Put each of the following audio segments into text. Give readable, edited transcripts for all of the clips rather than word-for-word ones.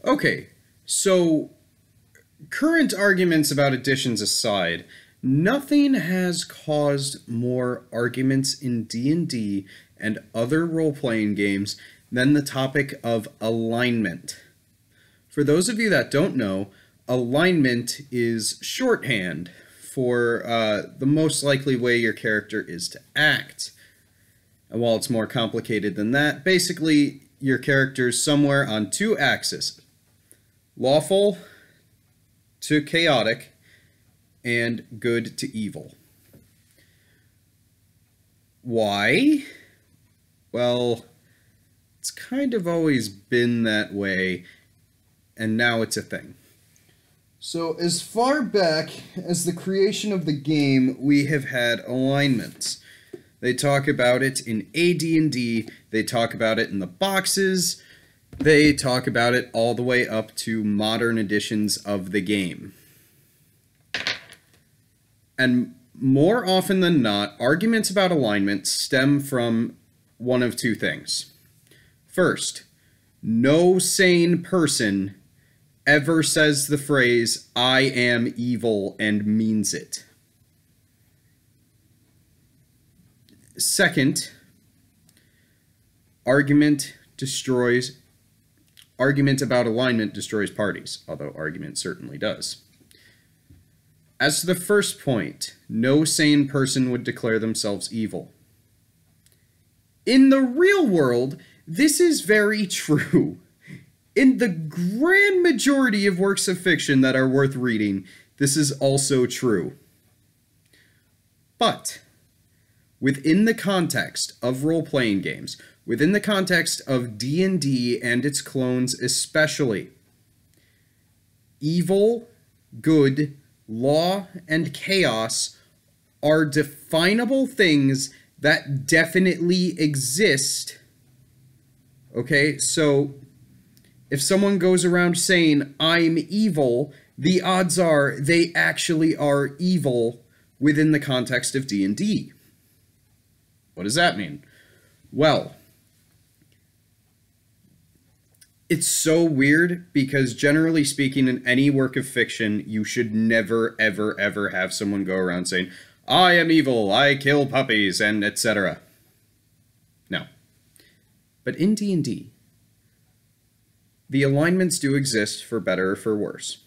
Okay, so current arguments about additions aside, nothing has caused more arguments in D&D and other role-playing games than the topic of alignment. For those of you that don't know, alignment is shorthand for the most likely way your character is to act. And while it's more complicated than that, basically your character's somewhere on two axes. Lawful to chaotic, and good to evil. Why? Well, it's kind of always been that way, and now it's a thing. So as far back as the creation of the game, we have had alignments. They talk about it in AD&D, they talk about it in the boxes, they talk about it all the way up to modern editions of the game. And more often than not, arguments about alignment stem from one of two things. First, no sane person ever says the phrase, "I am evil," and means it. Second, argument about alignment destroys parties, although argument certainly does. As to the first point, no sane person would declare themselves evil. In the real world, this is very true. In the grand majority of works of fiction that are worth reading, this is also true. But within the context of role-playing games, within the context of D&D and its clones especially, evil, good, law, and chaos are definable things that definitely exist. Okay, so if someone goes around saying, "I'm evil," the odds are they actually are evil within the context of D&D. What does that mean? Well, it's so weird because generally speaking, in any work of fiction, you should never, ever, ever have someone go around saying, "I am evil, I kill puppies," and etc. No. But in D&D, the alignments do exist for better or for worse.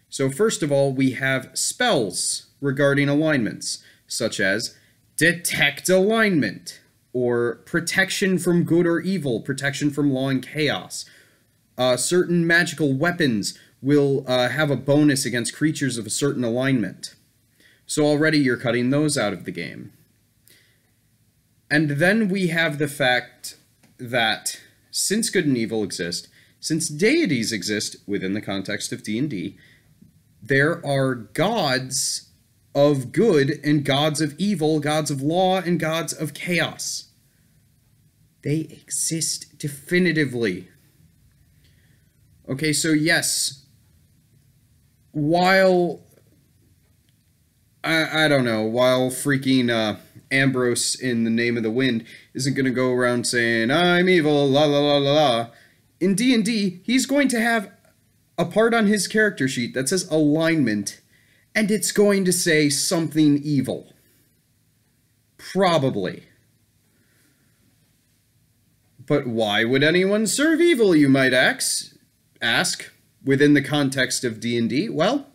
So first of all, we have spells regarding alignments, such as Detect Alignment, or Protection from Good or Evil, Protection from Law and Chaos. Certain magical weapons will have a bonus against creatures of a certain alignment. So already you're cutting those out of the game. And then we have the fact that since good and evil exist, since deities exist within the context of D&D, there are gods of good and gods of evil, gods of law and gods of chaos. They exist definitively. Okay, so yes, while, I don't know, while freaking Ambrose in The Name of the Wind isn't going to go around saying, "I'm evil, la la la la la," in D&D, he's going to have a part on his character sheet that says alignment, and it's going to say something evil. Probably. But why would anyone serve evil, you might ask, within the context of D&D? Well,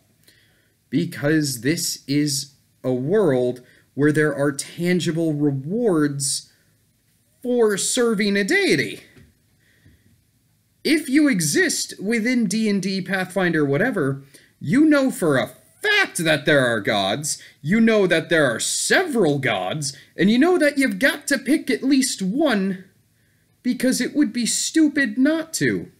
because this is a world where there are tangible rewards for serving a deity. If you exist within D&D, Pathfinder, whatever, you know for a fact that there are gods, you know that there are several gods, and you know that you've got to pick at least one, because it would be stupid not to.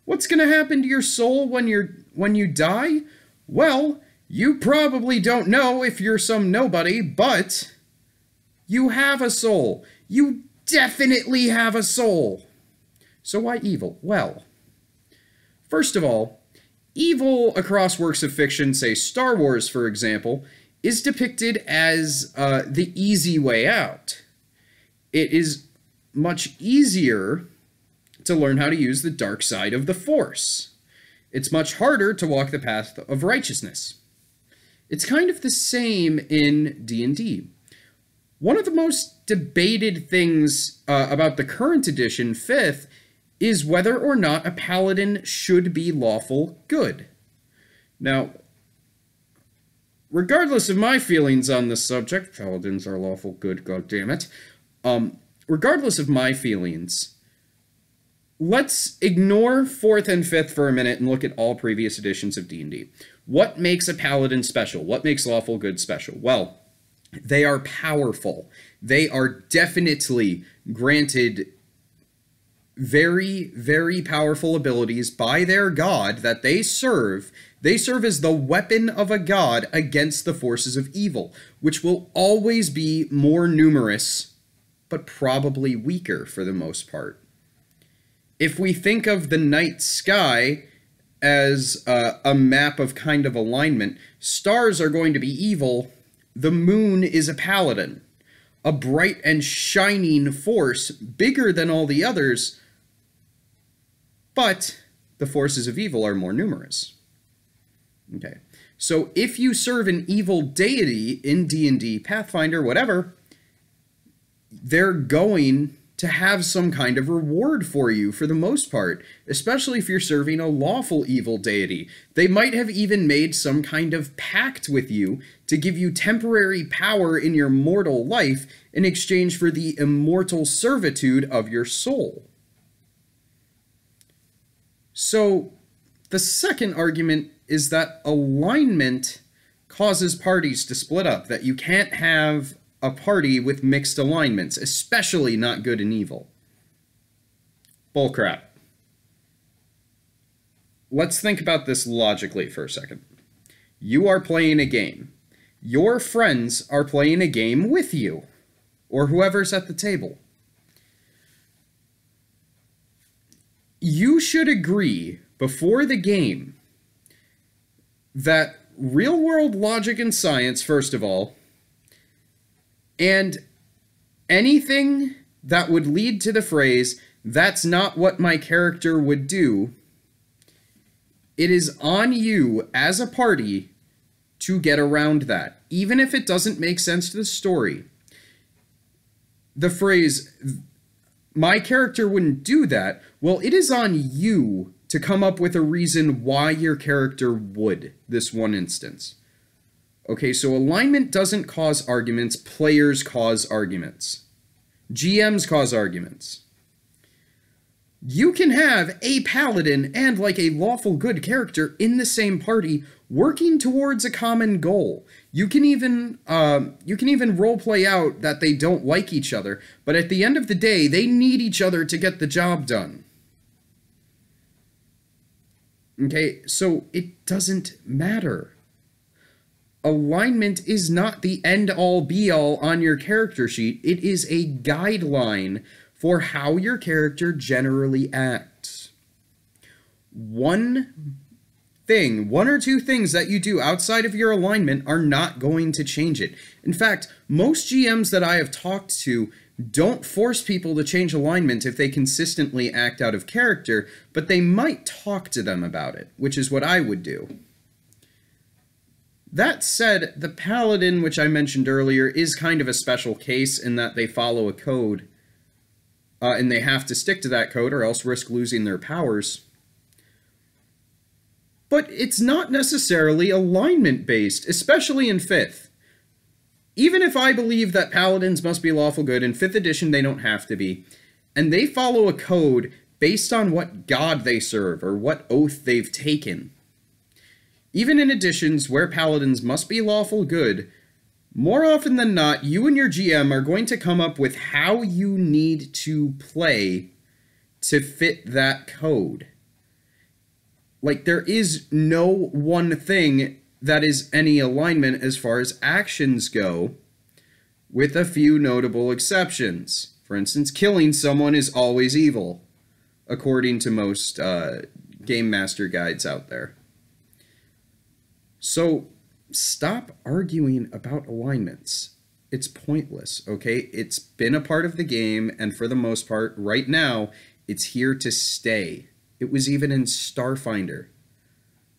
What's going to happen to your soul when you die? Well, you probably don't know if you're some nobody, but you have a soul. You definitely have a soul. So why evil? Well, first of all, evil across works of fiction, say Star Wars, for example, is depicted as the easy way out. It is much easier to learn how to use the dark side of the Force. It's much harder to walk the path of righteousness. It's kind of the same in D&D. One of the most debated things about the current edition, 5th, is whether or not a paladin should be lawful good. Now, regardless of my feelings on this subject, paladins are lawful good, goddammit. Regardless of my feelings, let's ignore 4th and 5th for a minute and look at all previous editions of D&D. What makes a paladin special? What makes lawful good special? Well, they are powerful. They are definitely granted very, very powerful abilities by their god that they serve. They serve as the weapon of a god against the forces of evil, which will always be more numerous, but probably weaker for the most part. If we think of the night sky as a map of kind of alignment, stars are going to be evil. The moon is a paladin, a bright and shining force, bigger than all the others, but the forces of evil are more numerous. Okay, so if you serve an evil deity in D&D, Pathfinder, whatever, they're going to have some kind of reward for you for the most part, especially if you're serving a lawful evil deity. They might have even made some kind of pact with you to give you temporary power in your mortal life in exchange for the immortal servitude of your soul. So, the second argument is that alignment causes parties to split up, that you can't have a party with mixed alignments, especially not good and evil. Bullcrap. Let's think about this logically for a second. You are playing a game. Your friends are playing a game with you, or whoever's at the table. You should agree before the game that real-world logic and science, first of all, and anything that would lead to the phrase, "that's not what my character would do," it is on you as a party to get around that, even if it doesn't make sense to the story. The phrase, "my character wouldn't do that," well, it is on you to come up with a reason why your character would, this one instance. Okay, so alignment doesn't cause arguments, players cause arguments. GMs cause arguments. You can have a paladin and like a lawful good character in the same party working towards a common goal. You can even roleplay out that they don't like each other, but at the end of the day, they need each other to get the job done. Okay, so it doesn't matter. Alignment is not the end-all be-all on your character sheet. It is a guideline for how your character generally acts. One or two things that you do outside of your alignment are not going to change it. In fact, most GMs that I have talked to don't force people to change alignment if they consistently act out of character, but they might talk to them about it, which is what I would do. That said, the Paladin, which I mentioned earlier, is kind of a special case in that they follow a code, and they have to stick to that code or else risk losing their powers. But it's not necessarily alignment-based, especially in 5th. Even if I believe that Paladins must be lawful good, in 5th edition they don't have to be, and they follow a code based on what god they serve or what oath they've taken. Even in editions where paladins must be lawful good, more often than not, you and your GM are going to come up with how you need to play to fit that code. Like, there is no one thing that is any alignment as far as actions go, with a few notable exceptions. For instance, killing someone is always evil, according to most Game Master guides out there. So, stop arguing about alignments. It's pointless, okay? It's been a part of the game, and for the most part, right now, It's here to stay. It was even in Starfinder.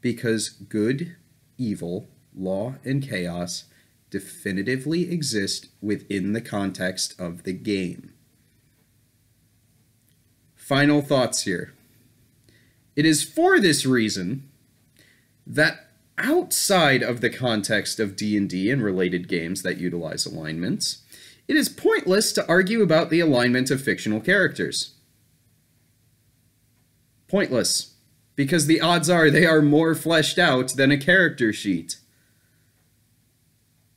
Because good, evil, law, and chaos definitively exist within the context of the game. Final thoughts here. It is for this reason that outside of the context of D&D and related games that utilize alignments, it is pointless to argue about the alignment of fictional characters. Pointless, because the odds are they are more fleshed out than a character sheet.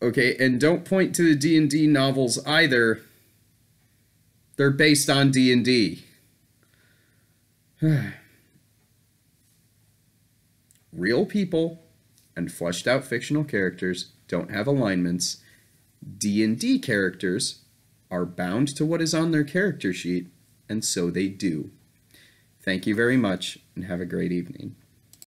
Okay, and don't point to the D&D novels either. They're based on D&D. Real people and fleshed out fictional characters don't have alignments. D&D characters are bound to what is on their character sheet, and so they do. Thank you very much, and have a great evening.